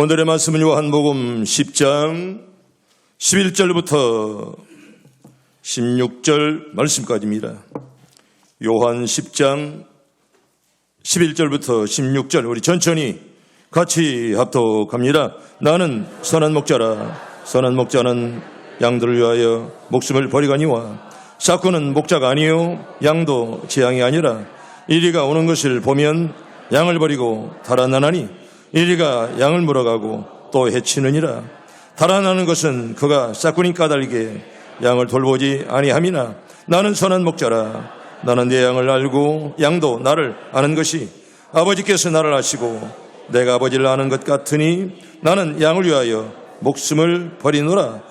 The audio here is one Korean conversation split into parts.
오늘의 말씀은 요한복음 10장 11절부터 16절 말씀까지입니다. 요한 10장 11절부터 16절 우리 천천히 같이 합독합니다. 나는 선한 목자라. 선한 목자는 양들을 위하여 목숨을 버리거니와 삭구는 목자가 아니요 양도 제 양이 아니라 이리가 오는 것을 보면 양을 버리고 달아나나니 이리가 양을 물어가고 또 해치느니라. 달아나는 것은 그가 싹군이 까닭에 양을 돌보지 아니함이나 나는 선한 목자라. 나는 내 양을 알고 양도 나를 아는 것이 아버지께서 나를 아시고 내가 아버지를 아는 것 같으니 나는 양을 위하여 목숨을 버리노라.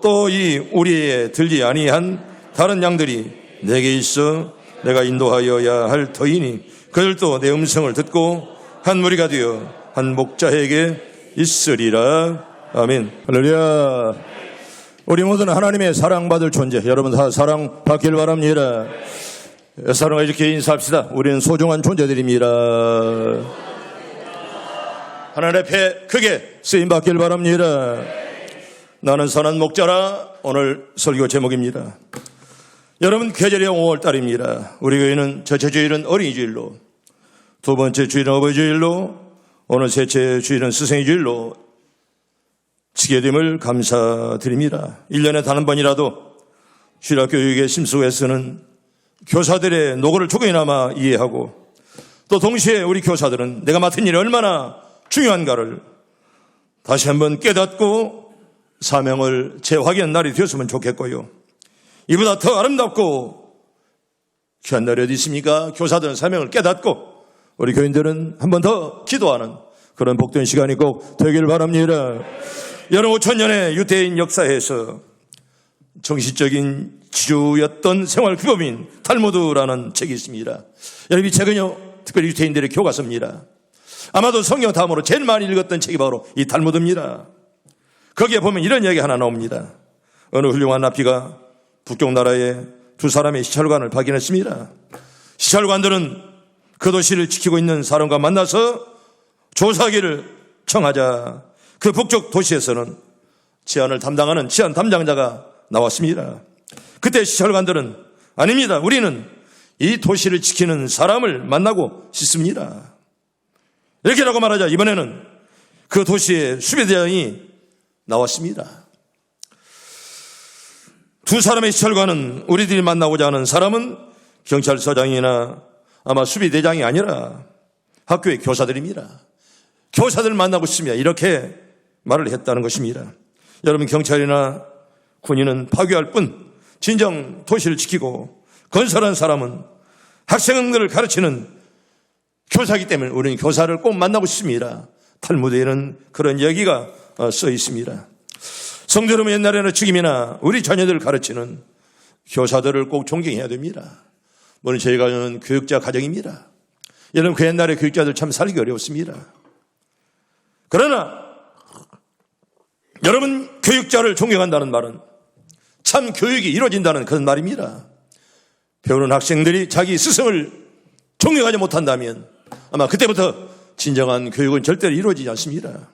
또 이 우리에 들지 아니한 다른 양들이 내게 있어 내가 인도하여야 할 터이니 그들도 내 음성을 듣고 한 무리가 되어 한 목자에게 있으리라. 아멘. 할렐루야. 우리 모두는 하나님의 사랑받을 존재, 여러분 다 사랑받길 바랍니다. 사랑과 이렇게 인사합시다. 우리는 소중한 존재들입니다. 하나님 앞에 크게 쓰임받길 바랍니다. 나는 선한 목자라. 오늘 설교 제목입니다. 여러분, 계절이 5월달입니다. 우리 교회는 첫째 주일은 어린이 주일로, 두 번째 주일은 어버이 주일로, 오늘 셋째 주일은 스승의 주일로 지게 됨을 감사드립니다. 1년에 단 한 번이라도 주일학교육에 심수에서는 교사들의 노고를 조금이나마 이해하고 또 동시에 우리 교사들은 내가 맡은 일이 얼마나 중요한가를 다시 한번 깨닫고 사명을 재확인한 날이 되었으면 좋겠고요. 이보다 더 아름답고 귀한 날이 어디 있습니까? 교사들은 사명을 깨닫고 우리 교인들은 한 번 더 기도하는 그런 복된 시간이 꼭 되길 바랍니다. 여러분, 5,000년의 유대인 역사에서 정신적인 지주였던 생활 규범인 탈무드라는 책이 있습니다. 여러분, 이 책은요 특별히 유대인들의 교과서입니다. 아마도 성경 다음으로 제일 많이 읽었던 책이 바로 이 탈무드입니다. 거기에 보면 이런 이야기 하나 나옵니다. 어느 훌륭한 랍비가 북쪽 나라에 두 사람의 시찰관을 발견했습니다. 시찰관들은 그 도시를 지키고 있는 사람과 만나서 조사하기를 청하자 그 북쪽 도시에서는 치안을 담당하는 치안 담당자가 나왔습니다. 그때 시찰관들은 아닙니다. 우리는 이 도시를 지키는 사람을 만나고 싶습니다. 이렇게라고 말하자 이번에는 그 도시의 수비대장이 나왔습니다. 두 사람의 시찰관은 우리들이 만나고자 하는 사람은 경찰서장이나 아마 수비대장이 아니라 학교의 교사들입니다. 교사들을 만나고 싶습니다. 이렇게 말을 했다는 것입니다. 여러분, 경찰이나 군인은 파괴할 뿐 진정 도시를 지키고 건설한 사람은 학생들을 가르치는 교사이기 때문에 우리는 교사를 꼭 만나고 싶습니다. 탈무드에는 그런 이야기가 써 있습니다. 성도 여러분, 옛날에는 죽임이나 우리 자녀들을 가르치는 교사들을 꼭 존경해야 됩니다. 물론 저희가 교육자 가정입니다. 여러분, 그 옛날에 교육자들 참 살기 어려웠습니다. 그러나 여러분, 교육자를 존경한다는 말은 참 교육이 이루어진다는 그런 말입니다. 배우는 학생들이 자기 스승을 존경하지 못한다면 아마 그때부터 진정한 교육은 절대로 이루어지지 않습니다.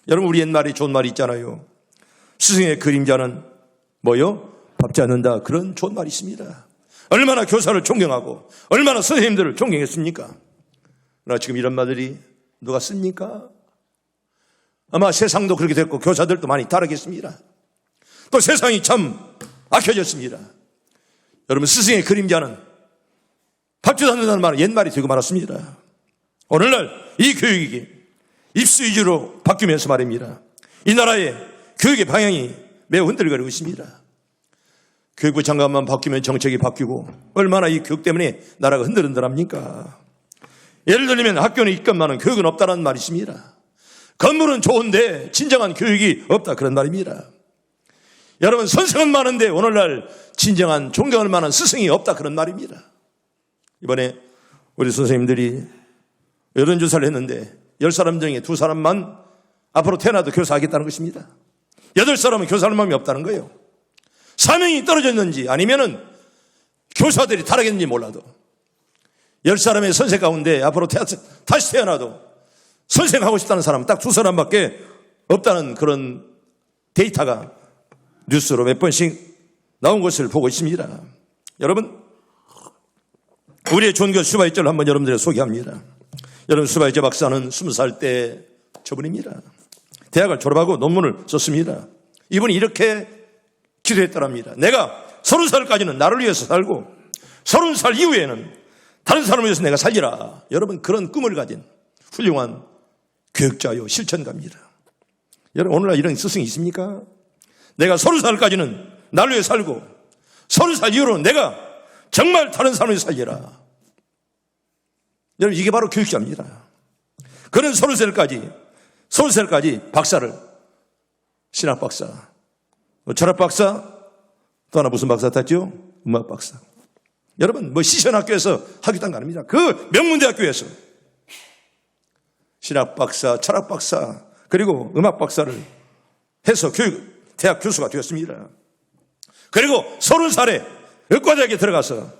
여러분, 우리 옛말에 좋은 말이 있잖아요. 스승의 그림자는 뭐요? 밟지 않는다. 그런 좋은 말이 있습니다. 얼마나 교사를 존경하고 얼마나 선생님들을 존경했습니까? 그러나 지금 이런 말들이 누가 씁니까? 아마 세상도 그렇게 됐고 교사들도 많이 다르겠습니다. 또 세상이 참 악해졌습니다. 여러분, 스승의 그림자는 밟지도 않는다는 말은 옛말이 되고 말았습니다. 오늘날 이 교육이 입수 위주로 바뀌면서 말입니다. 이 나라의 교육의 방향이 매우 흔들거리고 있습니다. 교육부 장관만 바뀌면 정책이 바뀌고 얼마나 이 교육 때문에 나라가 흔들흔들합니까? 예를 들면 학교는 있건만은 교육은 없다는 말이 있습니다. 건물은 좋은데 진정한 교육이 없다, 그런 말입니다. 여러분, 선생은 많은데 오늘날 진정한 존경할 만한 스승이 없다, 그런 말입니다. 이번에 우리 선생님들이 여론조사를 했는데 10사람 중에 2사람만 앞으로 태어나도 교사하겠다는 것입니다. 8사람은 교사할 마음이 없다는 거예요. 사명이 떨어졌는지 아니면은 교사들이 타락했는지 몰라도 10사람의 선생 가운데 앞으로 다시 태어나도 선생하고 싶다는 사람은 딱 2사람밖에 없다는 그런 데이터가 뉴스로 몇 번씩 나온 것을 보고 있습니다. 여러분, 우리의 존귀 수바이저를 한번 여러분들에게 소개합니다. 여러분, 수바이저 박사는 20살 때 저분입니다. 대학을 졸업하고 논문을 썼습니다. 이분이 이렇게 기도했더랍니다. 내가 30살까지는 나를 위해서 살고 30살 이후에는 다른 사람을 위해서 내가 살리라. 여러분, 그런 꿈을 가진 훌륭한 교육자요 실천가입니다. 여러분, 오늘날 이런 스승이 있습니까? 내가 30살까지는 나를 위해 살고 30살 이후로는 내가 정말 다른 사람을 위해 살리라. 여러분, 이게 바로 교육자입니다. 그는 30살까지 박사를, 신학 박사, 철학 박사, 또 하나 무슨 박사 탔죠? 음악 박사. 여러분, 시선학교에서 하기도 한 거 아닙니다. 그 명문대학교에서 신학 박사, 철학 박사, 그리고 음악 박사를 해서 대학 교수가 되었습니다. 그리고 30살에 의과대학에 들어가서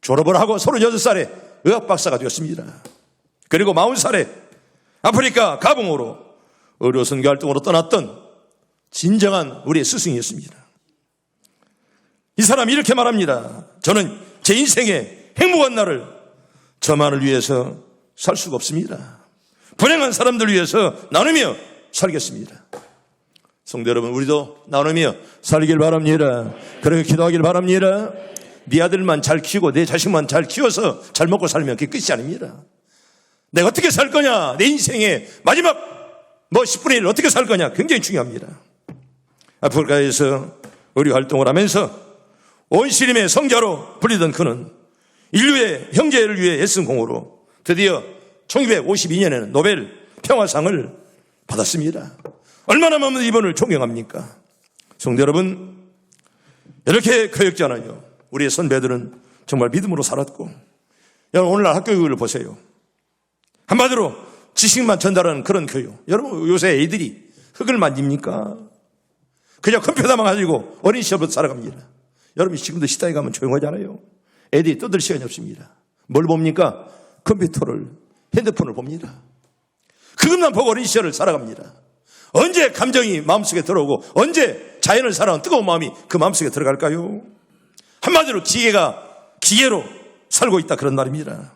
졸업을 하고 36살에 의학 박사가 되었습니다. 그리고 40살에 아프리카 가봉으로 의료 선교 활동으로 떠났던 진정한 우리의 스승이었습니다. 이 사람이 이렇게 말합니다. 저는 제 인생의 행복한 날을 저만을 위해서 살 수가 없습니다. 불행한 사람들 위해서 나누며 살겠습니다. 성도 여러분, 우리도 나누며 살길 바랍니다. 그렇게 기도하길 바랍니다. 네 아들만 잘 키우고 내 자식만 잘 키워서 잘 먹고 살면 그게 끝이 아닙니다. 내가 어떻게 살 거냐, 내 인생의 마지막 10분의 1을 어떻게 살 거냐, 굉장히 중요합니다. 아프리카에서 의료 활동을 하면서 온시림의 성자로 불리던 그는 인류의 형제를 위해 애쓴 공으로 드디어 1952년에는 노벨 평화상을 받았습니다. 얼마나 많은 이분을 존경합니까? 성도 여러분, 이렇게 교육자는요, 우리의 선배들은 정말 믿음으로 살았고, 여러분, 오늘날 학교 교육을 보세요. 한마디로 지식만 전달하는 그런 교육. 여러분, 요새 애들이 흙을 만집니까? 그냥 컴퓨터만 가지고 어린 시절부터 살아갑니다. 여러분, 지금도 시장에 가면 조용하잖아요. 애들이 떠들 시간이 없습니다. 뭘 봅니까? 컴퓨터를, 핸드폰을 봅니다. 그것만 보고 어린 시절을 살아갑니다. 언제 감정이 마음속에 들어오고 언제 자연을 사랑하는 뜨거운 마음이 그 마음속에 들어갈까요? 한마디로 기계로 살고 있다, 그런 말입니다.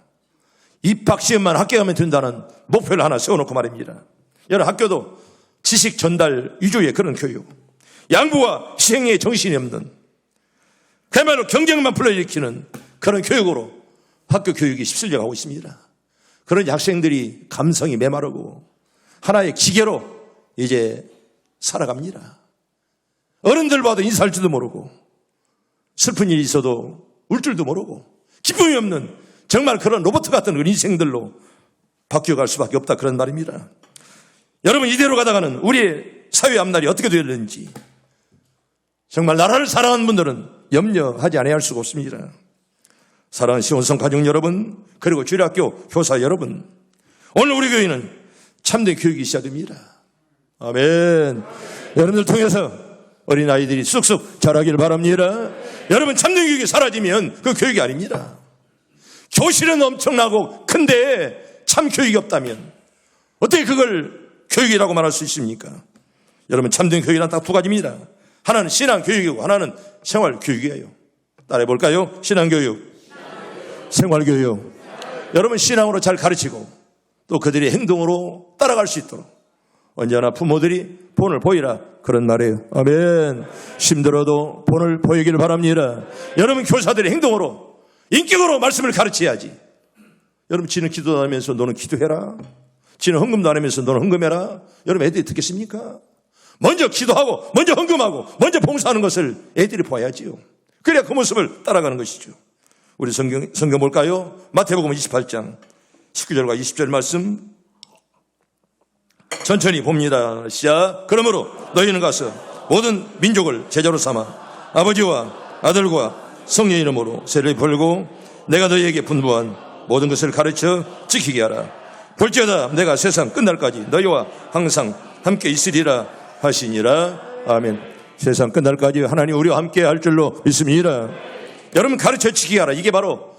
입학시험만 합격하면 된다는 목표를 하나 세워놓고 말입니다. 여러분, 학교도 지식 전달 위주의 그런 교육, 양보와 희생의 정신이 없는, 그야말로 경쟁만 불러일으키는 그런 교육으로 학교 교육이 휩쓸려 가고 있습니다. 그런 학생들이 감성이 메마르고 하나의 기계로 이제 살아갑니다. 어른들 봐도 인사할 줄도 모르고, 슬픈 일이 있어도 울 줄도 모르고, 기쁨이 없는 정말 그런 로봇 같은 인생들로 바뀌어갈 수밖에 없다, 그런 말입니다. 여러분, 이대로 가다가는 우리의 사회 앞날이 어떻게 되는지 정말 나라를 사랑하는 분들은 염려하지 않아야 할 수가 없습니다. 사랑하는 시온성 가족 여러분, 그리고 주일학교 교사 여러분, 오늘 우리 교회는 참된 교육이 있어야 됩니다. 아멘. 여러분들 통해서 어린아이들이 쑥쑥 자라기를 바랍니다. 여러분, 참된 교육이 사라지면 그 교육이 아닙니다. 교실은 엄청나고 큰데 참 교육이 없다면 어떻게 그걸 교육이라고 말할 수 있습니까? 여러분, 참된 교육이란 딱 두 가지입니다. 하나는 신앙교육이고 하나는 생활교육이에요. 따라해볼까요? 신앙교육, 생활교육. 여러분, 신앙으로 잘 가르치고 또 그들의 행동으로 따라갈 수 있도록 언제나 부모들이 본을 보이라, 그런 말이에요. 아멘. 힘들어도 본을 보이기를 바랍니다. 여러분, 교사들의 행동으로, 인격으로 말씀을 가르쳐야지. 여러분, 지는 기도 안 하면서 너는 기도해라, 지는 헌금도 안 하면서 너는 헌금해라. 여러분, 애들이 듣겠습니까? 먼저 기도하고 먼저 헌금하고 먼저 봉사하는 것을 애들이 봐야지요. 그래야 그 모습을 따라가는 것이죠. 우리 성경 볼까요? 마태복음 28장 19절과 20절 말씀 천천히 봅니다. 시작. 그러므로 너희는 가서 모든 민족을 제자로 삼아 아버지와 아들과 성령 이름으로 세례를 벌고 내가 너희에게 분부한 모든 것을 가르쳐 지키게 하라. 볼지어다 내가 세상 끝날까지 너희와 항상 함께 있으리라 하시니라. 아멘. 세상 끝날까지 하나님 우리와 함께 할 줄로 믿습니다. 여러분, 가르쳐 지키게 하라. 이게 바로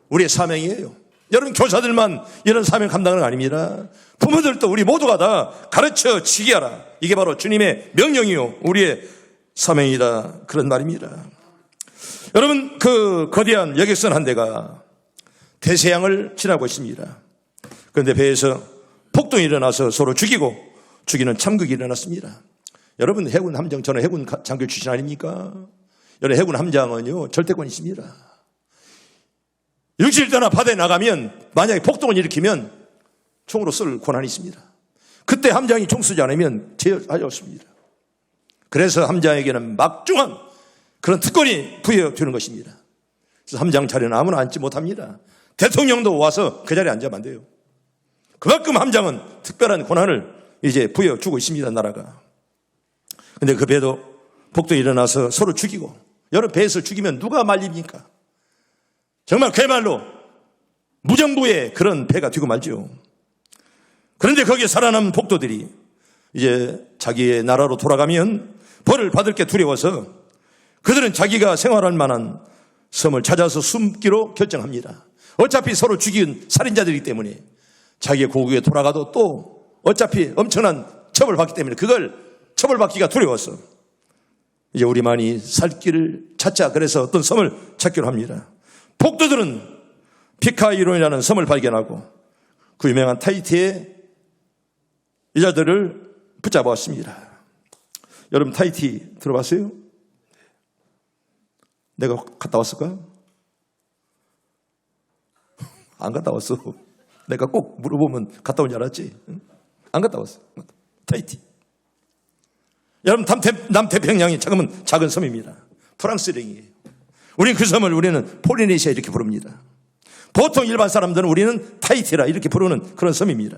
우리의 사명이에요. 여러분 교사들만 이런 사명 감당하는 거 아닙니다. 부모들도 우리 모두가 다 가르쳐 지게 하라. 이게 바로 주님의 명령이요 우리의 사명이다. 그런 말입니다. 여러분 그 거대한 여객선 한 대가 대서양을 지나고 있습니다. 그런데 배에서 폭동이 일어나서 서로 죽이는 참극이 일어났습니다. 여러분 해군 함장, 저는 해군 장교 출신 아닙니까? 여러분 해군 함장은요 절대권이 있습니다. 육지를 떠나 바다에 나가면 만약에 폭동을 일으키면 총으로 쏠 권한이 있습니다. 그때 함장이 총 쏘지 않으면 제어하였습니다. 그래서 함장에게는 막중한 그런 특권이 부여되는 것입니다. 그래서 함장 자리는 아무나 앉지 못합니다. 대통령도 와서 그 자리에 앉으면 안 돼요. 그만큼 함장은 특별한 권한을 이제 부여주고 있습니다, 나라가. 근데 그 배도 폭동이 일어나서 서로 죽이고, 여러 배에서 죽이면 누가 말립니까? 정말 그야말로 무정부의 그런 배가 되고 말죠. 그런데 거기에 살아남은 폭도들이 이제 자기의 나라로 돌아가면 벌을 받을 게 두려워서 그들은 자기가 생활할 만한 섬을 찾아서 숨기로 결정합니다. 어차피 서로 죽인 살인자들이기 때문에 자기의 고국에 돌아가도 또 어차피 엄청난 처벌받기 때문에 그걸 처벌받기가 두려워서 이제 우리만이 살 길을 찾자. 그래서 어떤 섬을 찾기로 합니다. 폭도들은 피카이론이라는 섬을 발견하고 그 유명한 타히티의 여자들을 붙잡아왔습니다. 여러분 타히티 들어봤어요? 내가 갔다 왔을까? 안 갔다 왔어. 내가 꼭 물어보면 갔다 온 줄 알았지? 안 갔다 왔어. 타히티. 여러분 남태평양이 잠깐만 작은 섬입니다. 프랑스령이에요. 우리는 그 섬을 우리는 폴리네시아 이렇게 부릅니다. 보통 일반 사람들은 우리는 타히티라 이렇게 부르는 그런 섬입니다.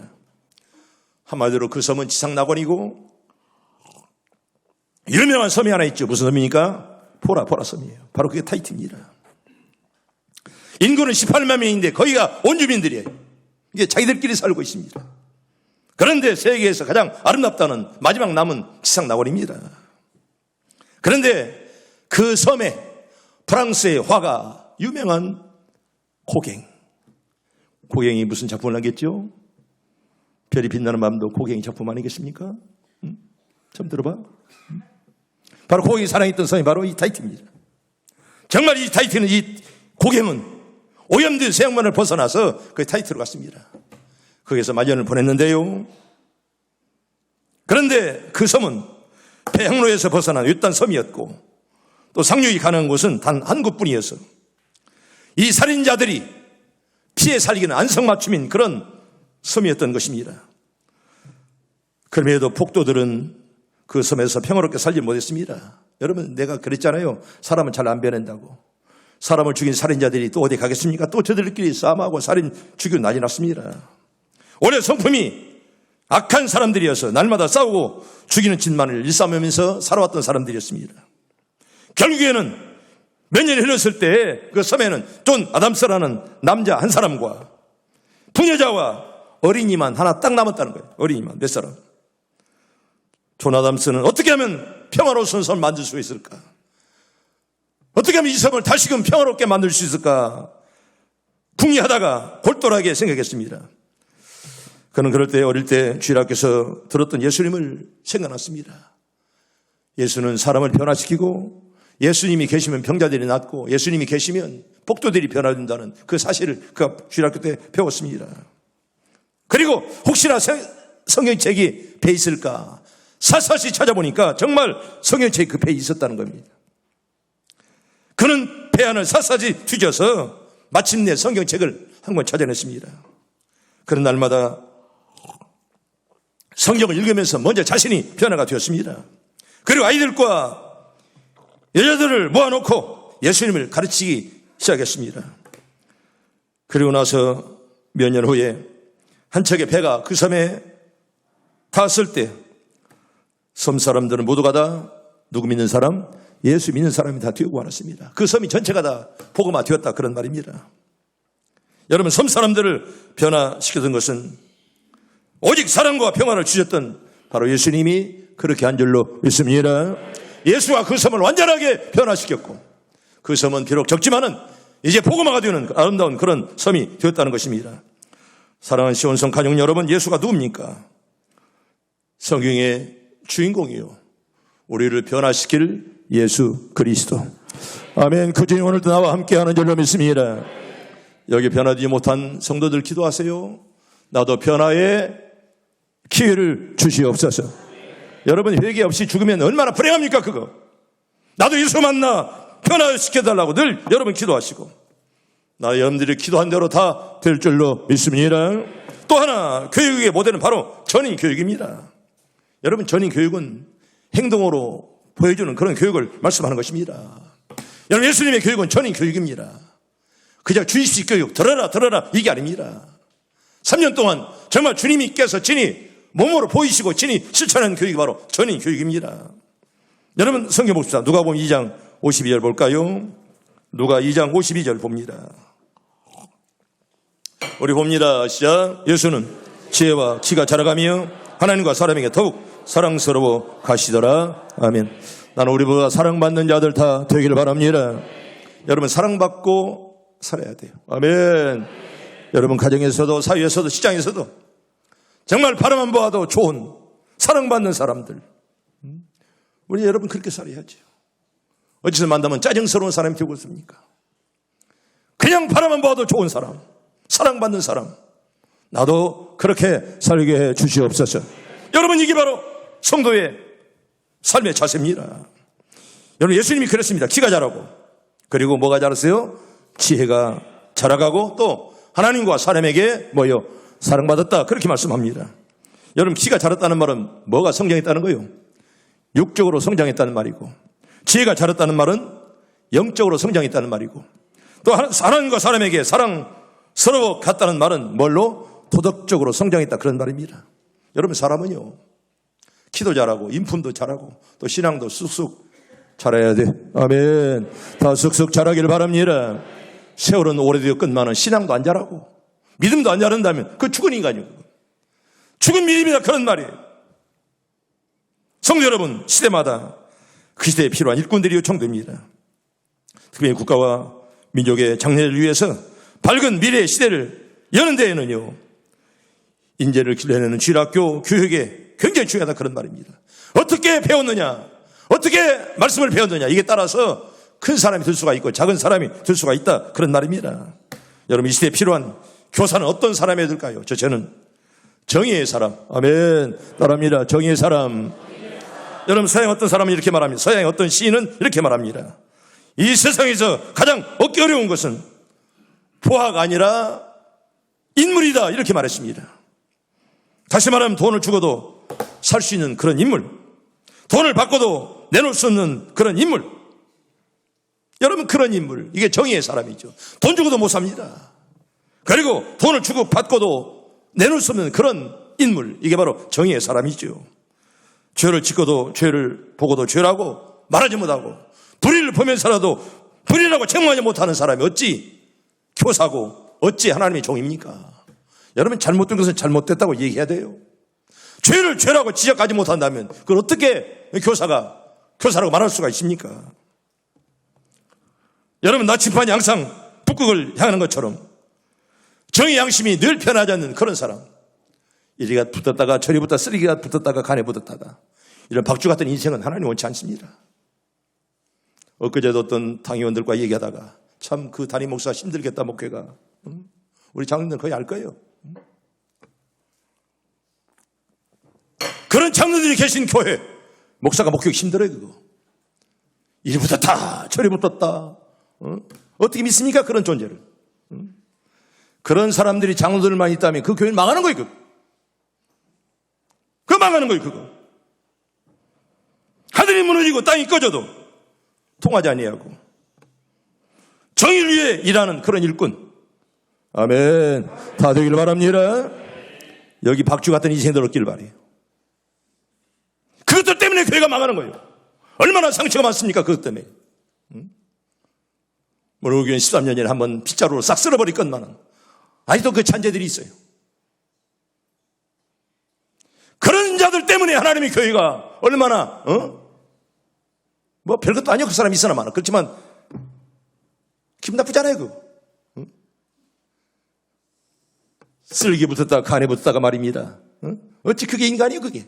한마디로 그 섬은 지상낙원이고 유명한 섬이 하나 있죠. 무슨 섬입니까? 포라 섬이에요. 바로 그게 타히티입니다. 인구는 18만 명인데 거기가 원주민들이에요. 이게 자기들끼리 살고 있습니다. 그런데 세계에서 가장 아름답다는 마지막 남은 지상낙원입니다. 그런데 그 섬에 프랑스의 화가 유명한 고갱이 무슨 작품을 하겠죠? 별이 빛나는 밤도 고갱이 작품 아니겠습니까? 처음 들어봐? 바로 고갱이 사랑했던 섬이 바로 이 타히티입니다. 정말 이 타히티는 이 고갱은 오염된 세력만을 벗어나서 그 타히티로 갔습니다. 거기서 말년을 보냈는데요. 그런데 그 섬은 배항로에서 벗어난 외딴 섬이었고 또 상륙이 가능한 곳은 단 한 곳뿐이어서 이 살인자들이 피해 살기는 안성맞춤인 그런 섬이었던 것입니다. 그럼에도 폭도들은 그 섬에서 평화롭게 살지 못했습니다. 여러분 내가 그랬잖아요. 사람은 잘 안 변한다고. 사람을 죽인 살인자들이 또 어디 가겠습니까? 또 저들끼리 싸움하고 살인 죽이고 난리 났습니다. 원래 성품이 악한 사람들이어서 날마다 싸우고 죽이는 짓만을 일삼으면서 살아왔던 사람들이었습니다. 결국에는 몇 년이 흘렀을 때 그 섬에는 존 아담스라는 남자 한 사람과 부녀자와 어린이만 하나 딱 남았다는 거예요. 어린이만 몇 사람. 존 아담스는 어떻게 하면 평화로운 섬을 만들 수 있을까? 어떻게 하면 이 섬을 다시금 평화롭게 만들 수 있을까? 궁리하다가 골똘하게 생각했습니다. 그는 그럴 때 어릴 때 주일학교에서 들었던 예수님을 생각났습니다. 예수는 사람을 변화시키고 예수님이 계시면 병자들이 낫고 예수님이 계시면 폭도들이 변화된다는 그 사실을 그가 주일학교 때 배웠습니다. 그리고 혹시나 성경책이 배에 있을까 샅샅이 찾아보니까 정말 성경책이 그 배에 있었다는 겁니다. 그는 배 안을 샅샅이 뒤져서 마침내 성경책을 한 권 찾아냈습니다. 그런 날마다 성경을 읽으면서 먼저 자신이 변화가 되었습니다. 그리고 아이들과 여자들을 모아놓고 예수님을 가르치기 시작했습니다. 그리고 나서 몇 년 후에 한 척의 배가 그 섬에 닿았을 때 섬 사람들은 모두가 다 누구 믿는 사람? 예수 믿는 사람이 다 되고 말았습니다. 그 섬이 전체가 다 복음화 되었다 그런 말입니다. 여러분 섬 사람들을 변화시켰던 것은 오직 사랑과 평화를 주셨던 바로 예수님이 그렇게 한 줄로 믿습니다. 예수가 그 섬을 완전하게 변화시켰고 그 섬은 비록 적지만은 이제 복음화가 되는 아름다운 그런 섬이 되었다는 것입니다. 사랑하는 시온성 가족 여러분, 예수가 누굽니까? 성경의 주인공이요, 우리를 변화시킬 예수 그리스도. 아멘. 그 주님 오늘도 나와 함께하는 줄로 믿습니다. 여기 변화되지 못한 성도들 기도하세요. 나도 변화의 기회를 주시옵소서. 여러분, 회개 없이 죽으면 얼마나 불행합니까 그거. 나도 예수 만나 변화시켜달라고 늘 여러분 기도하시고, 나 여러분들이 기도한 대로 다 될 줄로 믿습니다. 또 하나, 교육의 모델은 바로 전인 교육입니다. 여러분, 전인 교육은 행동으로 보여주는 그런 교육을 말씀하는 것입니다. 여러분, 예수님의 교육은 전인 교육입니다. 그냥 주입식 교육, 들어라 이게 아닙니다. 3년 동안 정말 주님께서 진히 몸으로 보이시고 진히 실천하는 교육이 바로 전인 교육입니다. 여러분, 성경 봅시다. 누가복음 2장 52절 볼까요? 누가 2장 52절 봅니다. 우리 봅니다. 시작. 예수는 지혜와 키가 자라가며 하나님과 사람에게 더욱 사랑스러워 가시더라. 아멘. 나는 우리보다 사랑받는 자들 다 되기를 바랍니다. 여러분, 사랑받고 살아야 돼요. 아멘. 여러분, 가정에서도 사회에서도 시장에서도 정말 바라만 보아도 좋은 사랑받는 사람들, 우리 여러분 그렇게 살아야죠. 어디서 만나면 짜증스러운 사람이 되고 있습니까? 그냥 바라만 보아도 좋은 사람, 사랑받는 사람, 나도 그렇게 살게 해 주시옵소서. 여러분, 이게 바로 성도의 삶의 자세입니다. 여러분, 예수님이 그랬습니다. 키가 자라고, 그리고 뭐가 자랐어요? 지혜가 자라가고, 또 하나님과 사람에게 뭐요? 사랑받았다, 그렇게 말씀합니다. 여러분, 키가 자랐다는 말은 뭐가 성장했다는 거예요? 육적으로 성장했다는 말이고, 지혜가 자랐다는 말은 영적으로 성장했다는 말이고, 또 하나님과 사람에게 사랑스러워 갔다는 말은 뭘로? 도덕적으로 성장했다, 그런 말입니다. 여러분, 사람은요, 키도 자라고 인품도 자라고 또 신앙도 쑥쑥 자라야 돼. 아멘. 다 쑥쑥 자라길 바랍니다. 세월은 오래되었건만은 신앙도 안 자라고 믿음도 안 자란다면 그 죽은 인간이고, 죽은 믿음이다, 그런 말이에요. 성도 여러분, 시대마다 그 시대에 필요한 일꾼들이 요청됩니다. 특히 국가와 민족의 장래를 위해서 밝은 미래의 시대를 여는 데에는요, 인재를 길러내는 주일학교 교육에 굉장히 중요하다, 그런 말입니다. 어떻게 배웠느냐, 어떻게 말씀을 배웠느냐, 이게 따라서 큰 사람이 될 수가 있고 작은 사람이 될 수가 있다, 그런 말입니다. 여러분, 이 시대에 필요한 교사는 어떤 사람이 될까요? 저는 정의의 사람. 아멘. 따라합니다. 정의의 사람. 여러분, 서양 어떤 사람은 이렇게 말합니다. 서양의 어떤 시인은 이렇게 말합니다. 이 세상에서 가장 얻기 어려운 것은 부하가 아니라 인물이다, 이렇게 말했습니다. 다시 말하면 돈을 주고도 살 수 있는 그런 인물, 돈을 받고도 내놓을 수 없는 그런 인물, 여러분, 그런 인물, 이게 정의의 사람이죠. 돈 주고도 못 삽니다. 그리고 돈을 주고 받고도 내놓을 수 없는 그런 인물, 이게 바로 정의의 사람이죠. 죄를 짓고도 죄를 보고도 죄라고 말하지 못하고, 불의를 보면서라도 불의라고 책망하지 못하는 사람이 어찌 교사고 어찌 하나님의 종입니까? 여러분, 잘못된 것은 잘못됐다고 얘기해야 돼요. 죄를 죄라고 지적하지 못한다면 그걸 어떻게 교사라고 말할 수가 있습니까? 여러분, 나침반이 항상 북극을 향하는 것처럼 정의 양심이 늘 변하지 않는 그런 사람, 이리가 붙었다가 저리 붙었다가 쓰레기가 붙었다가 간에 붙었다가, 이런 박쥐 같은 인생은 하나님 원치 않습니다. 엊그제도 어떤 당의원들과 얘기하다가 참 그 담임 목사가 힘들겠다, 목회가. 우리 장로들 거의 알 거예요. 그런 장로들이 계신 교회 목사가 목회하기 힘들어요. 그거 이리 붙었다 저리 붙었다, 어떻게 믿습니까? 그런 존재를. 그런 사람들이 장로들만 있다면 그 교회는 망하는 거예요. 그거 망하는 거예요. 그거 하늘이 무너지고 땅이 꺼져도 통하지 아니하고 정의를 위해 일하는 그런 일꾼, 아멘, 다 되길 바랍니다. 여기 박쥐 같은 인생들 얻길 바래요. 그것들 때문에 교회가 망하는 거예요. 얼마나 상처가 많습니까? 그것 때문에. 우리 교회는 13년에 한번 빗자루로 싹 쓸어버릴 것만은 아직도 그 잔재들이 있어요. 그런 자들 때문에 하나님의 교회가 얼마나 뭐 별것도 아니고 그 사람이 있으나 마나, 그렇지만 기분 나쁘잖아요, 그거. 응? 쓸개 붙었다가 간에 붙었다가 말입니다. 응? 어찌 그게 인간이에요, 그게.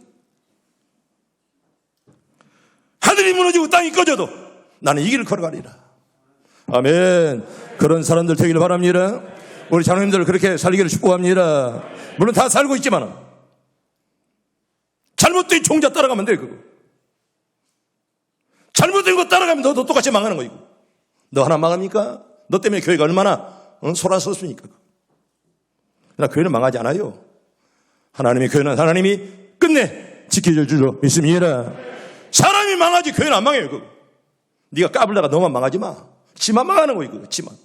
하늘이 무너지고 땅이 꺼져도 나는 이 길을 걸어가리라. 아멘. 그런 사람들 되기를 바랍니다. 우리 장로님들 그렇게 살기를 축복합니다. 물론 다 살고 있지만 잘못된 종자 따라가면 돼, 그거. 잘못된 거 따라가면 너도 똑같이 망하는 거이고. 너 하나 망합니까? 너 때문에 교회가 얼마나 소란스럽습니까? 그러나 교회는 망하지 않아요. 하나님의 교회는 하나님이 끝내 지켜줄 줄로 믿습니다. 사람이 망하지 교회는 안 망해요, 그거. 네가 까불다가 너만 망하지 마. 지만 망하는 거예요, 그거. 지만.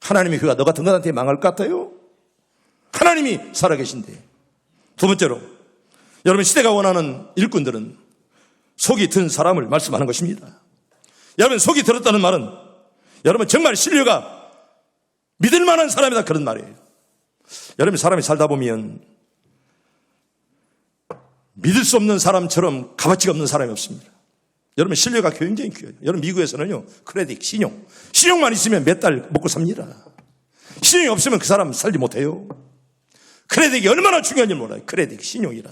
하나님의 교회가 너 같은 것한테 망할 것 같아요? 하나님이 살아계신데. 두 번째로, 여러분 시대가 원하는 일꾼들은 속이 든 사람을 말씀하는 것입니다. 여러분 속이 들었다는 말은 여러분 정말 신뢰가 믿을 만한 사람이다, 그런 말이에요. 여러분 사람이 살다 보면 믿을 수 없는 사람처럼 값어치가 없는 사람이 없습니다. 여러분 신뢰가 굉장히 귀해요. 여러분 미국에서는요 크레딧, 신용만 있으면 몇 달 먹고 삽니다. 신용이 없으면 그 사람 살지 못해요. 크레딧이 얼마나 중요한지 몰라요. 크레딧, 신용이라.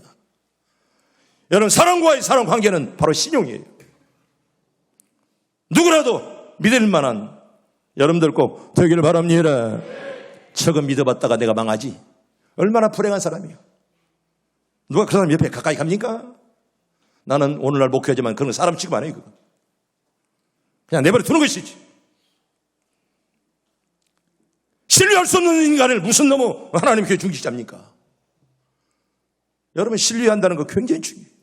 여러분 사람과의 사람 관계는 바로 신용이에요. 누구라도 믿을 만한 여러분들 꼭 되기를 바랍니다. 처음 믿어봤다가 내가 망하지. 얼마나 불행한 사람이에요. 누가 그 사람 옆에 가까이 갑니까? 나는 오늘날 목회하지만 그런 사람 취급 안 해요, 그거. 그냥 내버려 두는 것이지. 신뢰할 수 없는 인간을 무슨 너무 하나님 교회 중직자입니까? 여러분 신뢰한다는 거 굉장히 중요해요.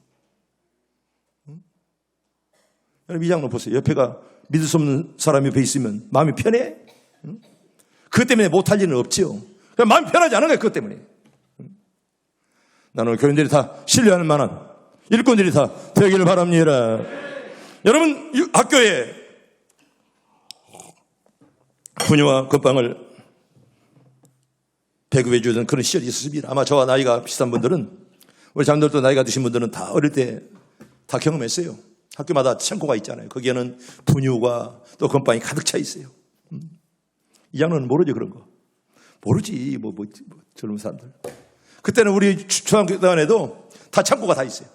여러분 이 장면 보세요. 옆에가 믿을 수 없는 사람이 옆에 있으면 마음이 편해? 그것 때문에 못할 일은 없지요. 그냥 마음이 편하지 않은 거예요, 그것 때문에. 나는 교인들이 다 신뢰할 만한 일꾼들이 다 되기를 바랍니다. 여러분 학교에 분유와 건빵을 배급해 주던 그런 시절이 있었습니다. 아마 저와 나이가 비슷한 분들은, 우리 장로들도 나이가 드신 분들은 다 어릴 때 다 경험했어요. 학교마다 창고가 있잖아요. 거기에는 분유가 또 건빵이 가득 차 있어요. 이 장로는 모르죠, 그런 거. 모르지, 젊은 사람들. 그때는 우리 중학교단에도 다 창고가 다 있어요.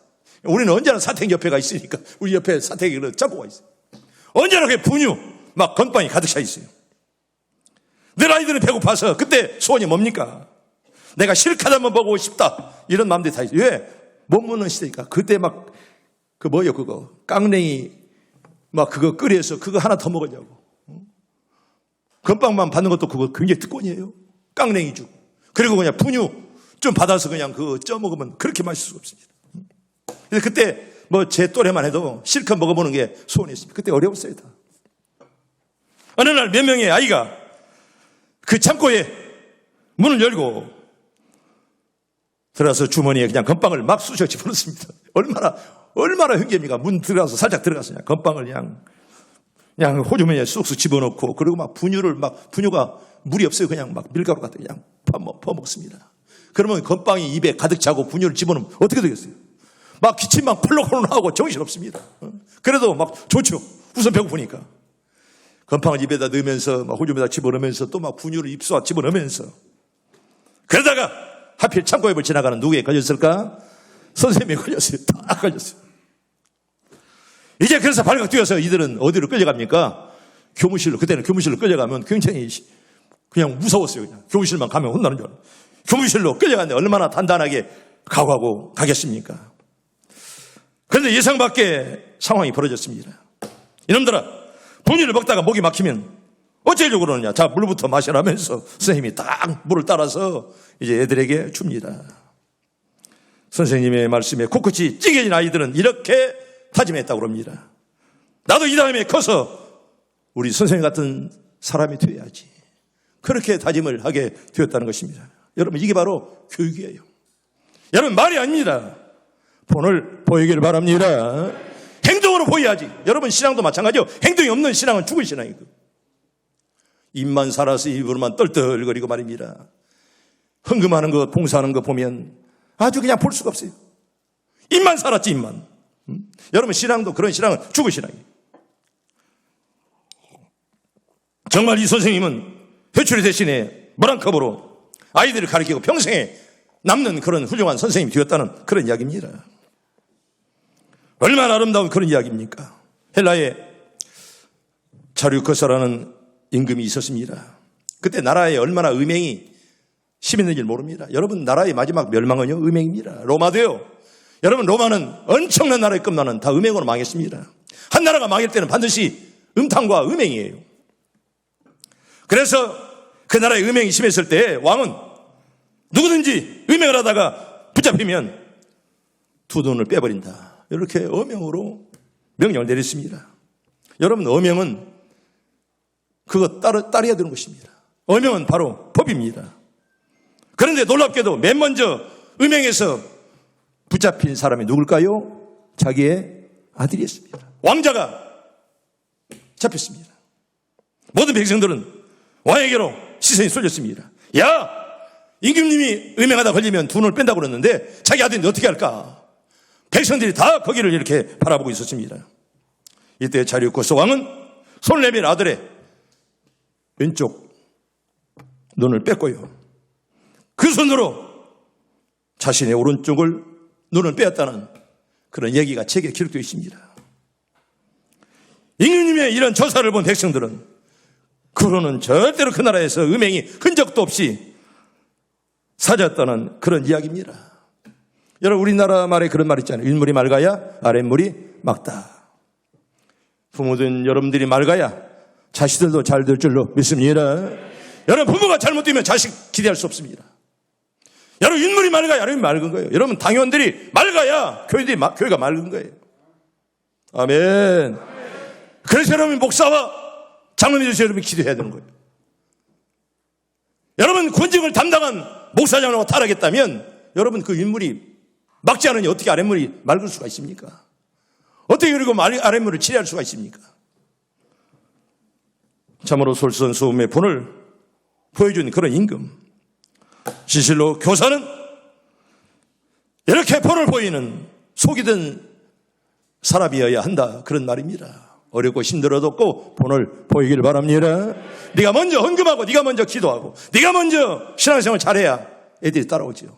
우리는 언제나 사택 옆에가 있으니까 우리 옆에 사택에 창고가 있어요. 언제나 그 분유, 막 건빵이 가득 차 있어요. 늘 아이들은 배고파서 그때 소원이 뭡니까? 내가 실컷 한번 먹고 싶다. 이런 마음들이 다 있어요. 왜? 못 먹는 시대니까. 그때 막, 그거. 깡냉이, 막 그거 끓여서 그거 하나 더 먹으려고. 건빵만 받는 것도 그거 굉장히 특권이에요. 깡냉이 주고. 그리고 그냥 분유 좀 받아서 그냥 그거 쪄 먹으면 그렇게 맛있을 수가 없습니다. 그래서 그때 제 또래만 해도 실컷 먹어보는 게 소원이었습니다. 그때 어려웠어요, 다. 어느 날 몇 명의 아이가 그 창고에 문을 열고 들어가서 주머니에 그냥 건빵을 막 쑤셔 집어넣습니다. 얼마나 흥겹니까? 문 들어가서 살짝 들어가서 그냥 건빵을 그냥 호주머니에 쑥쑥 집어넣고, 그리고 막 분유가 물이 없어요. 그냥 막 밀가루 같은 그냥 퍼먹습니다. 그러면 건빵이 입에 가득 차고 분유를 집어넣으면 어떻게 되겠어요? 막 기침 막 펄럭펄럭 나오고 정신없습니다. 그래도 막 좋죠. 우선 배고프니까. 건빵을 입에다 넣으면서 막 호주머니에다 집어넣으면서 또 막 분유를 입수와 집어넣으면서, 그러다가 하필 창고 옆을 지나가는 누구에 걸렸을까? 선생님이 걸렸어요. 다 걸렸어요. 이제 그래서 발각 뛰어서 이들은 어디로 끌려갑니까? 교무실로. 그때는 교무실로 끌려가면 굉장히 그냥 무서웠어요. 그냥 교무실만 가면 혼나는 줄 알아요. 교무실로 끌려갔는데 얼마나 단단하게 각오하고 가겠습니까? 그런데 예상 밖의 상황이 벌어졌습니다. 이놈들아, 분유를 먹다가 목이 막히면 어쩌려고 그러느냐. 자, 물부터 마시라면서 선생님이 딱 물을 따라서 이제 애들에게 줍니다. 선생님의 말씀에 코끝이 찌개진 아이들은 이렇게 다짐했다고 그럽니다. 나도 이 다음에 커서 우리 선생님 같은 사람이 되어야지. 그렇게 다짐을 하게 되었다는 것입니다. 여러분, 이게 바로 교육이에요. 여러분, 말이 아닙니다. 본을 보이길 바랍니다. 행동으로 보여야지. 여러분, 신앙도 마찬가지요. 행동이 없는 신앙은 죽은 신앙이고, 입만 살아서 입으로만 떨떨거리고 말입니다. 헌금하는 거, 봉사하는 거 보면 아주 그냥 볼 수가 없어요. 입만 살았지, 입만. 여러분, 신앙도 그런 신앙은 죽은 신앙이에요. 정말 이 선생님은 회초리 대신에 모란컵으로 아이들을 가르치고 평생에 남는 그런 훌륭한 선생님이 되었다는 그런 이야기입니다. 얼마나 아름다운 그런 이야기입니까? 헬라에 자류커사라는 임금이 있었습니다. 그때 나라에 얼마나 음행이 심했는지 모릅니다. 여러분, 나라의 마지막 멸망은요, 음행입니다. 로마도요. 여러분, 로마는 엄청난 나라의 끝나는 다 음행으로 망했습니다. 한 나라가 망할 때는 반드시 음탕과 음행이에요. 그래서 그 나라의 음행이 심했을 때 왕은 누구든지 음행을 하다가 붙잡히면 두 눈을 빼버린다. 이렇게 엄형으로 명령을 내렸습니다. 여러분, 엄형은 그거 따라야 되는 것입니다. 엄형은 바로 법입니다. 그런데 놀랍게도 맨 먼저 음행에서 붙잡힌 사람이 누굴까요? 자기의 아들이었습니다. 왕자가 잡혔습니다. 모든 백성들은 왕에게로 시선이 쏠렸습니다. 야! 임금님이 음행하다 걸리면 두 눈을 뺀다고 그랬는데 자기 아들인데 어떻게 할까? 백성들이 다 거기를 이렇게 바라보고 있었습니다. 이때 자리우코스 왕은 손을 내밀 아들의 왼쪽 눈을 뺐고요. 그 손으로 자신의 오른쪽을 눈을 빼었다는 그런 얘기가 책에 기록되어 있습니다. 임금님의 이런 조사를 본 백성들은 그로는 절대로 그 나라에서 음행이 흔적도 없이 사졌다는 그런 이야기입니다. 여러분, 우리나라 말에 그런 말 있잖아요. 윗물이 맑아야 아랫물이 맑다. 부모된 여러분들이 맑아야 자식들도 잘 될 줄로 믿습니다. 여러분, 부모가 잘못되면 자식 기대할 수 없습니다. 여러분, 윗물이 맑아야 아랫물이 맑은 거예요. 여러분, 당원들이 맑아야 교회가 맑은 거예요. 아멘. 그래서 여러분, 목사와 장로님이 되셔서 여러분 기도해야 되는 거예요. 여러분, 권직을 담당한 목사장으로 타락했다면 여러분, 그 윗물이 막지 않으니 어떻게 아랫물이 맑을 수가 있습니까? 어떻게 그리고 아랫물을 치료할 수가 있습니까? 참으로 솔선수범의 본을 보여준 그런 임금. 진실로 교사는 이렇게 본을 보이는 속이 든 사람이어야 한다, 그런 말입니다. 어렵고 힘들어도 꼭 본을 보이길 바랍니다. 네가 먼저 헌금하고 네가 먼저 기도하고 네가 먼저 신앙생활 잘해야 애들이 따라오죠.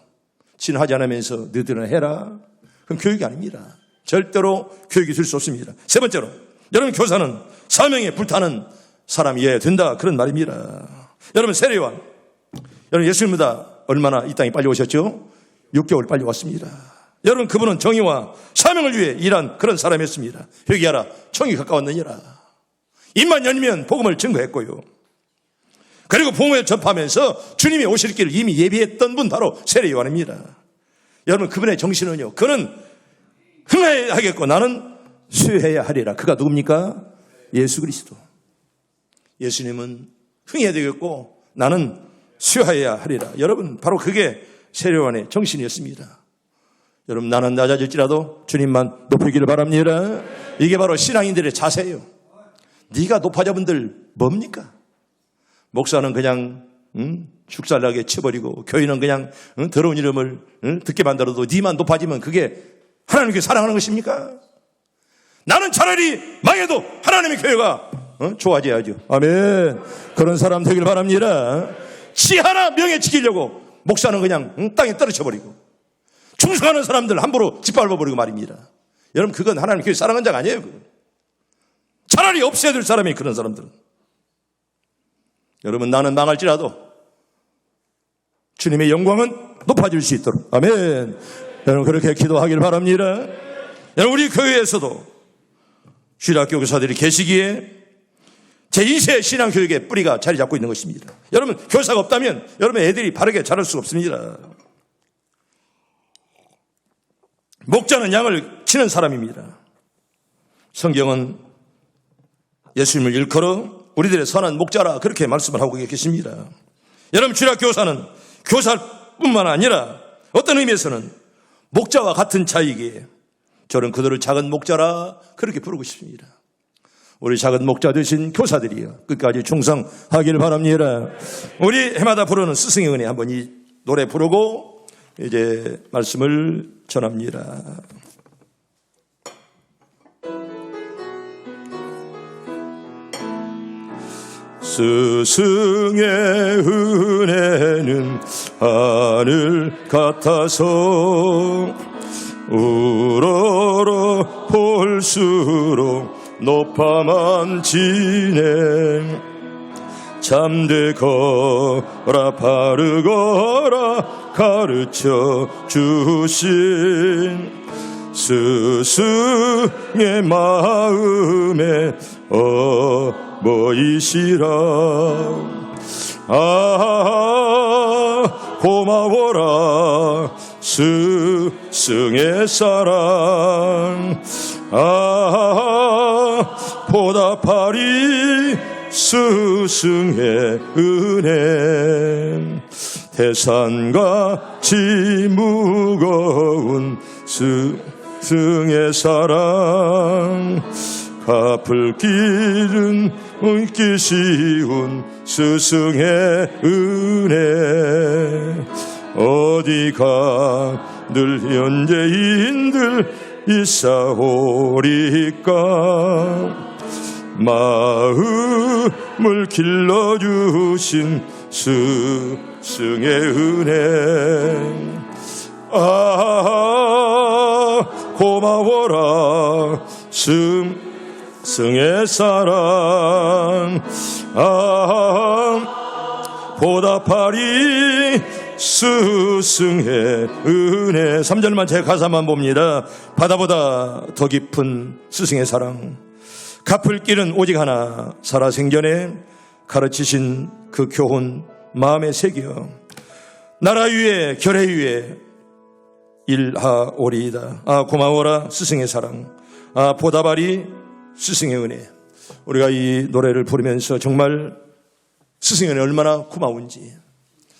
지는 하지 않으면서 너희들은 해라. 그럼 교육이 아닙니다. 절대로 교육이 될 수 없습니다. 세 번째로, 여러분, 교사는 사명에 불타는 사람이어야 된다, 그런 말입니다. 여러분, 세례요한, 여러분, 예수님보다 얼마나 이 땅에 빨리 오셨죠? 6개월 빨리 왔습니다. 여러분, 그분은 정의와 사명을 위해 일한 그런 사람이었습니다. 회개하라, 총이 가까웠느니라. 입만 열면 복음을 증거했고요. 그리고 복음을 접하면서 주님이 오실 길을 이미 예비했던 분, 바로 세례 요한입니다. 여러분, 그분의 정신은요, 그는 흥해야 하겠고 나는 수여해야 하리라. 그가 누굽니까? 예수 그리스도. 예수님은 흥해야 되겠고 나는 수여해야 하리라. 여러분, 바로 그게 세례 요한의 정신이었습니다. 여러분, 나는 낮아질지라도 주님만 높이기를 바랍니다. 이게 바로 신앙인들의 자세예요. 네가 높아져본들 뭡니까? 목사는 그냥 축살나게 쳐버리고, 교회는 그냥 더러운 이름을 듣게 만들어도 네만 높아지면 그게 하나님께 사랑하는 것입니까? 나는 차라리 망해도 하나님의 교회가 좋아져야죠. 아멘. 그런 사람 되길 바랍니다. 지 하나 명예 지키려고 목사는 그냥 땅에 떨어져버리고, 충성하는 사람들 함부로 짓밟아버리고 말입니다. 여러분, 그건 하나님 교회 사랑하는 자가 아니에요. 그건. 차라리 없애야 될 사람이 그런 사람들은. 여러분, 나는 망할지라도 주님의 영광은 높아질 수 있도록, 아멘. 여러분, 그렇게 기도하길 바랍니다. 여러분, 우리 교회에서도 주일학교 교사들이 계시기에 제2세 신앙교육의 뿌리가 자리 잡고 있는 것입니다. 여러분, 교사가 없다면 여러분 애들이 바르게 자랄 수가 없습니다. 목자는 양을 치는 사람입니다. 성경은 예수님을 일컬어 우리들의 선한 목자라 그렇게 말씀을 하고 계십니다. 여러분, 주일학교 교사는 교사뿐만 아니라 어떤 의미에서는 목자와 같은 자이기에 저는 그들을 작은 목자라 그렇게 부르고 싶습니다. 우리 작은 목자 되신 교사들이요, 끝까지 충성하기를 바랍니다. 우리 해마다 부르는 스승의 은혜, 한번 이 노래 부르고 이제 말씀을 전합니다. 스승의 은혜는 하늘 같아서 우러러 볼수록 높아만 지네. 잠들거라 바르거라 가르쳐 주신 스승의 마음에 어머니시라. 고마워라 스승의 사랑. 보답하리 스승의 은혜. 태산같이 무거운 스승의 사랑. 갚을 길은 얹기 쉬운 스승의 은혜. 어디가 늘 현재인들 있사오리까. 마음을 길러주신 스승의 은혜. 고마워라 스승의 사랑. 보답하리 스승의 은혜. 3절만 제 가사만 봅니다. 바다보다 더 깊은 스승의 사랑. 갚을 길은 오직 하나. 살아생전에 가르치신 그 교훈 마음에 새겨 나라 위에 결의 위에 일하오리이다. 고마워라 스승의 사랑. 보답하리 스승의 은혜. 우리가 이 노래를 부르면서 정말 스승의 은혜 얼마나 고마운지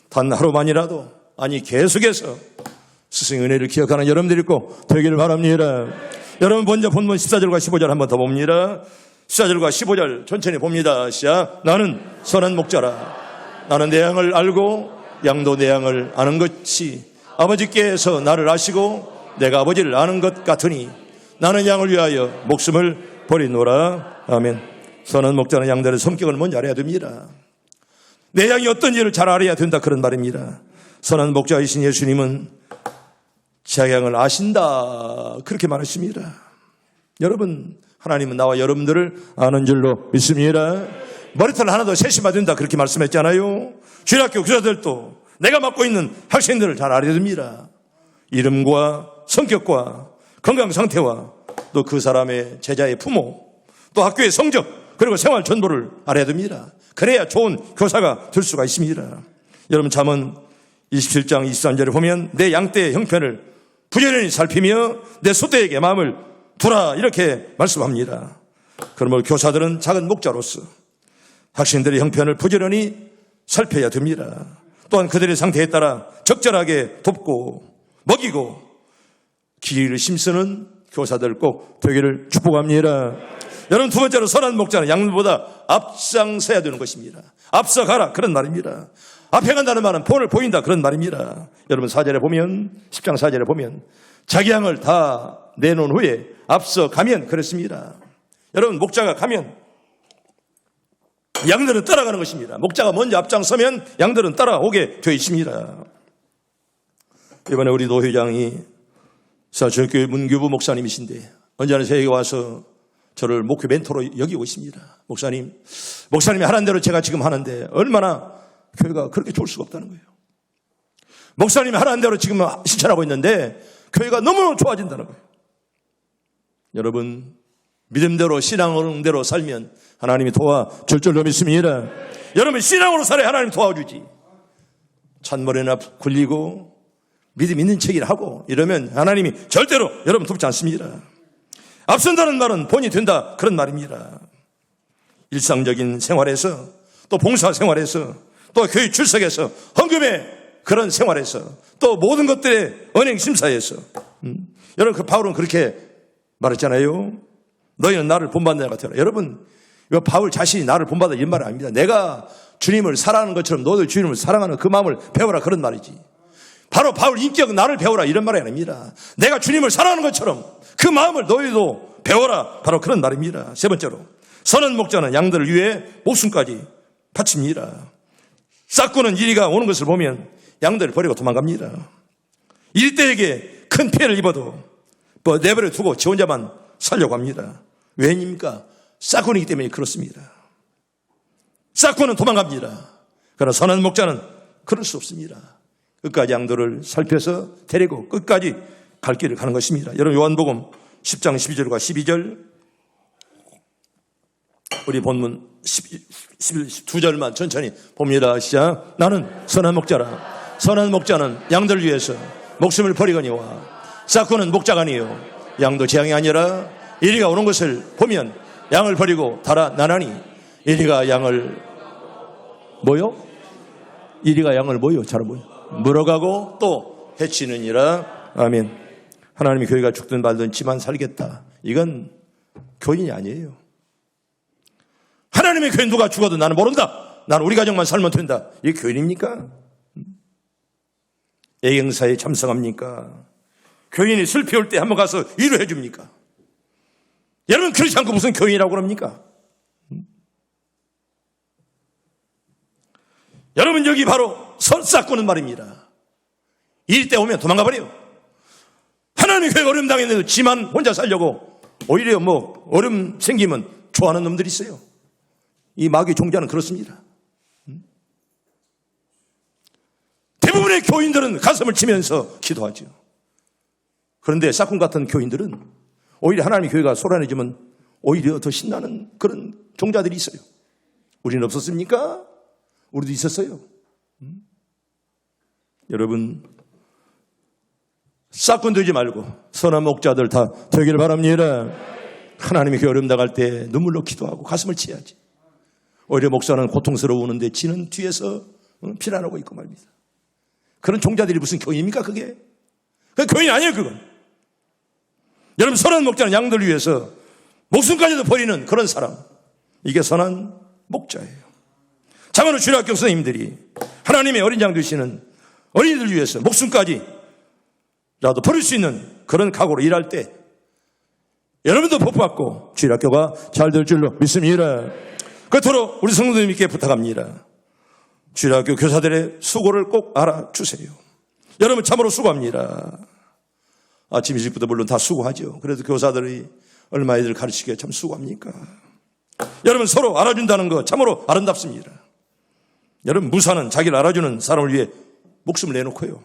단 하루만이라도 계속해서 스승의 은혜를 기억하는 여러분들이 꼭 되기를 바랍니다. 여러분 먼저 본문 14절과 15절 한번 더 봅니다. 14절과 15절 천천히 봅니다. 시작. 나는 선한 목자라. 나는 내 양을 알고 양도 내 양을 아는 것이 아버지께서 나를 아시고 내가 아버지를 아는 것 같으니 나는 양을 위하여 목숨을 버리노라. 아멘. 선한 목자는 양들의 성격을 먼저 알아야 됩니다. 내 양이 어떤 일을 잘 알아야 된다 그런 말입니다. 선한 목자이신 예수님은 제 양을 아신다 그렇게 말하십니다. 여러분 하나님은 나와 여러분들을 아는 줄로 믿습니다. 머리털 하나도 세심해야 된다 그렇게 말씀했잖아요. 주일학교 교사들도 내가 맡고 있는 학생들을 잘 알아야 됩니다. 이름과 성격과 건강 상태와 또 그 사람의 제자의 부모 또 학교의 성적 그리고 생활 전부를 알아야 됩니다. 그래야 좋은 교사가 될 수가 있습니다. 여러분 잠언 27장 23절에 보면 내 양떼의 형편을 부지런히 살피며 내 소떼에게 마음을 두라 이렇게 말씀합니다. 그러므로 교사들은 작은 목자로서 학생들의 형편을 부지런히 살펴야 됩니다. 또한 그들의 상태에 따라 적절하게 돕고 먹이고 기를 힘쓰는 교사들 꼭 되기를 축복합니다. 여러분 두 번째로 선한 목자는 양보다 앞장서야 되는 것입니다. 앞서가라 그런 말입니다. 앞에 간다는 말은 본을 보인다 그런 말입니다. 여러분 4절에 보면 10장 4절에 보면 자기 양을 다 내놓은 후에 앞서가면 그렇습니다. 여러분 목자가 가면 양들은 따라가는 것입니다. 목자가 먼저 앞장서면 양들은 따라오게 되어 있습니다. 이번에 우리 노 회장이 사천교회 문교부 목사님이신데 언제나 저에게 와서 저를 목회 멘토로 여기고 있습니다. 목사님이 하는 대로 제가 지금 하는데 얼마나 교회가 그렇게 좋을 수가 없다는 거예요. 목사님이 하는 대로 지금 실천하고 있는데 교회가 너무너무 좋아진다는 거예요. 여러분 믿음대로 신앙대로 살면 하나님이 도와줄 줄로 믿습니다. 여러분 신앙으로 살아야 하나님 도와주지. 찬머리나 굴리고 믿음 있는 척이라 하고 이러면 하나님이 절대로 여러분 돕지 않습니다. 앞선다는 말은 본이 된다 그런 말입니다. 일상적인 생활에서 또 봉사 생활에서 또 교회 출석에서 헌금의 그런 생활에서 또 모든 것들의 언행 심사에서 여러분 그 바울은 그렇게 말했잖아요. 너희는 나를 본받는 자 같아라. 여러분 이거 바울 자신이 나를 본받아 이런 말은 아닙니다. 내가 주님을 사랑하는 것처럼 너도 주님을 사랑하는 그 마음을 배워라 그런 말이지. 바로 바울 인격은 나를 배워라 이런 말이 아닙니다. 내가 주님을 사랑하는 것처럼 그 마음을 너희도 배워라 바로 그런 말입니다. 세 번째로 선한 목자는 양들을 위해 목숨까지 바칩니다. 싹구는 이리가 오는 것을 보면 양들을 버리고 도망갑니다. 일대에게 큰 피해를 입어도 내버려 두고 지 혼자만 살려고 합니다. 왜입니까? 싹군이기 때문에 그렇습니다. 싹군은 도망갑니다. 그러나 선한 목자는 그럴 수 없습니다. 끝까지 양들을 살펴서 데리고 끝까지 갈 길을 가는 것입니다. 여러분 요한복음 10장 12절과 12절 우리 본문 12절만 천천히 봅니다. 시작. 나는 선한 목자라. 선한 목자는 양들을 위해서 목숨을 버리거니와 싹군은 목자가 아니요 양도 제 양이 아니라 이리가 오는 것을 보면 양을 버리고 달아나나니 이리가 양을 뭐요? 이리가 양을 뭐요? 잘 뭐요? 물어가고 또 해치느니라. 아멘. 하나님의 교회가 죽든 말든 지만 살겠다. 이건 교인이 아니에요. 하나님의 교회 누가 죽어도 나는 모른다. 나는 우리 가정만 살면 된다. 이게 교인입니까? 애경사에 참석합니까? 교인이 슬피 올 때 한번 가서 위로해 줍니까? 여러분 그렇지 않고 무슨 교인이라고 그럽니까? 여러분 여기 바로 싹구는 말입니다. 일 때 오면 도망가 버려요. 하나님의 교회가 어려움 당했는데도 지만 혼자 살려고 오히려 어려움 생기면 좋아하는 놈들이 있어요. 이 마귀 종자는 그렇습니다. 대부분의 교인들은 가슴을 치면서 기도하죠. 그런데 싹군 같은 교인들은 오히려 하나님의 교회가 소란해지면 오히려 더 신나는 그런 종자들이 있어요. 우리는 없었습니까? 우리도 있었어요. 여러분 싹군 되지 말고 선한 목자들 다 되기를 바랍니다. 하나님의 교회 어려움 당할 때 눈물로 기도하고 가슴을 치야지. 오히려 목사는 고통스러우는데 지는 뒤에서 피난하고 있고 말입니다. 그런 종자들이 무슨 교인입니까 그게? 그게 교인 아니에요 그건. 여러분 선한 목자는 양들을 위해서 목숨까지도 버리는 그런 사람, 이게 선한 목자예요. 장안의 주일학교 선생님들이 하나님의 어린 양 되시는 어린이들 위해서 목숨까지라도 버릴 수 있는 그런 각오로 일할 때 여러분도 복받고 주일학교가 잘 될 줄로 믿습니다. 그토록 우리 성도님께 부탁합니다. 주일학교 교사들의 수고를 꼭 알아주세요. 여러분 참으로 수고합니다. 아침 일찍부터 물론 다 수고하죠. 그래도 교사들이 얼마 아이들 가르치기에 참 수고합니까? 여러분 서로 알아준다는 거 참으로 아름답습니다. 여러분 무사는 자기를 알아주는 사람을 위해 목숨을 내놓고요.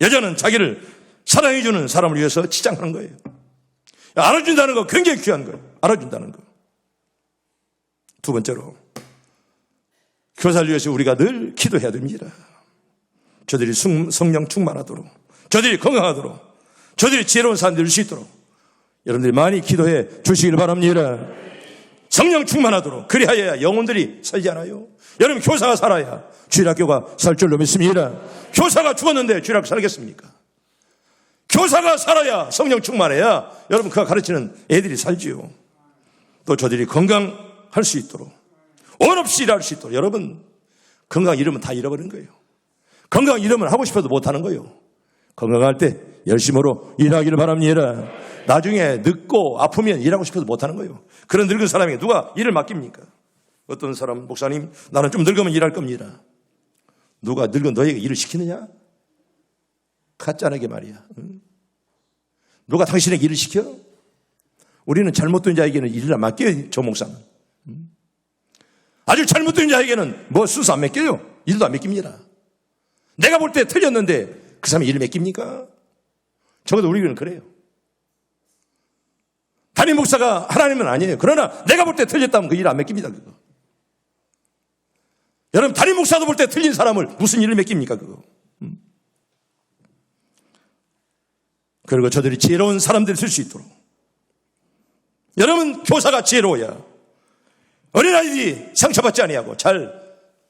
여자는 자기를 사랑해주는 사람을 위해서 치장하는 거예요. 알아준다는 거 굉장히 귀한 거예요. 알아준다는 거. 두 번째로 교사를 위해서 우리가 늘 기도해야 됩니다. 저들이 성령 충만하도록, 저들이 건강하도록, 저들이 지혜로운 사람들이 될 수 있도록 여러분들이 많이 기도해 주시길 바랍니다. 성령 충만하도록. 그리하여야 영혼들이 살지 않아요. 여러분 교사가 살아야 주일학교가 살 줄로 믿습니다. 교사가 죽었는데 주일학교 살겠습니까? 교사가 살아야 성령 충만해야 여러분 그가 가르치는 애들이 살지요. 또 저들이 건강할 수 있도록, 온 없이 일할 수 있도록. 여러분 건강 잃으면 다 잃어버린 거예요. 건강 잃으면 하고 싶어도 못하는 거예요. 건강할 때 열심으로 일하기를 바랍니다. 나중에 늙고 아프면 일하고 싶어도 못하는 거예요. 그런 늙은 사람에게 누가 일을 맡깁니까? 어떤 사람, 목사님 나는 좀 늙으면 일할 겁니다. 누가 늙은 너에게 일을 시키느냐? 가짜나게 말이야. 누가 당신에게 일을 시켜? 우리는 잘못된 자에게는 일을 안 맡겨요. 저 목사는. 아주 잘못된 자에게는 뭐 순서 안 맡겨요. 일도 안 맡깁니다. 내가 볼 때 틀렸는데 그 사람이 일을 맡깁니까? 적어도 우리는 그래요. 담임 목사가 하나님은 아니에요. 그러나 내가 볼 때 틀렸다면 그 일 안 맡깁니다. 그거. 여러분 담임 목사도 볼 때 틀린 사람을 무슨 일을 맡깁니까? 그거. 그리고 저들이 지혜로운 사람들이 될 수 있도록. 여러분 교사가 지혜로워야 어린아이들이 상처받지 아니하고 잘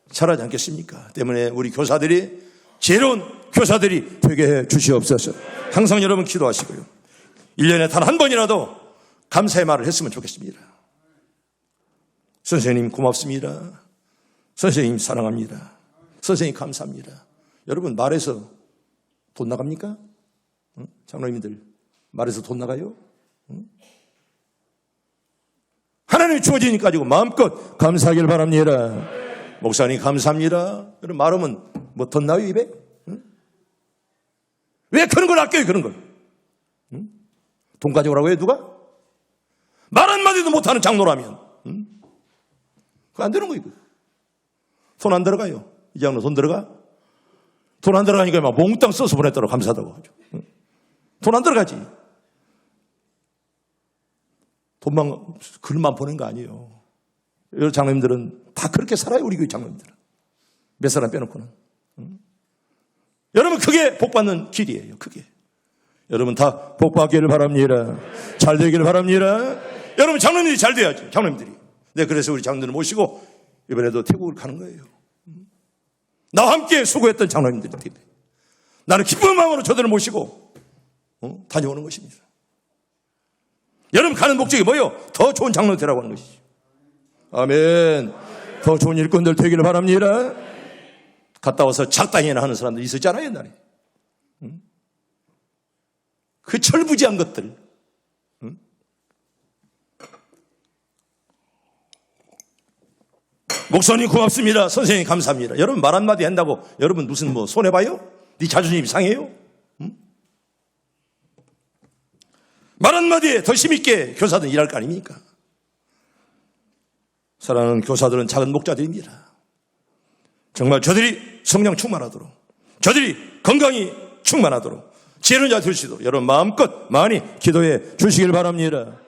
자라지 않겠습니까? 때문에 우리 교사들이 지혜로운 교사들이 되게 해 주시옵소서. 항상 여러분 기도하시고요. 1년에 단 한 번이라도 감사의 말을 했으면 좋겠습니다. 선생님 고맙습니다. 선생님 사랑합니다. 선생님 감사합니다. 여러분 말에서 돈 나갑니까? 장로님들 말에서 돈 나가요? 하나님이 주어지니까 가지고 마음껏 감사하길 바랍니다. 목사님 감사합니다. 그럼 말하면 뭐 덧나요 입에? 응? 왜 그런 걸 아껴요 그런 걸? 응? 돈 가져오라고 해요 누가? 말 한마디도 못하는 장로라면 응? 그거 안 되는 거예요. 돈 안 들어가요. 이 장로 돈 들어가? 돈 안 들어가니까 막 몽땅 써서 보냈다고 감사하다고 하죠. 응? 돈 안 들어가지. 돈만 글만 보낸 거 아니에요. 여러 장로님들은 다 그렇게 살아요. 우리 교회 장로님들은. 몇 사람 빼놓고는. 응? 여러분 그게 복받는 길이에요. 그게. 여러분 다 복받기를 바랍니다. 잘 되기를 바랍니다. 여러분 장로님들이 잘 돼야죠. 장로님들이. 네, 그래서 우리 장로님들 모시고 이번에도 태국을 가는 거예요. 나와 함께 수고했던 장로님들이 때문에 나는 기쁜 마음으로 저들을 모시고 다녀오는 것입니다. 여러분 가는 목적이 뭐예요? 더 좋은 장로 되라고 하는 것이죠. 아멘. 더 좋은 일꾼들 되기를 바랍니다. 갔다 와서 작당이나 하는 사람들 있었잖아요 옛날에. 그 철부지한 것들. 목사님 고맙습니다. 선생님 감사합니다. 여러분 말 한마디 한다고 여러분 무슨 뭐 손해봐요? 네 자존심 상해요? 말 한마디에 더 힘있게 교사들은 일할 거 아닙니까? 사랑하는 교사들은 작은 목자들입니다. 정말 저들이 성령 충만하도록, 저들이 건강이 충만하도록, 지혜로운 자 될 수 있도록 여러분 마음껏 많이 기도해 주시길 바랍니다.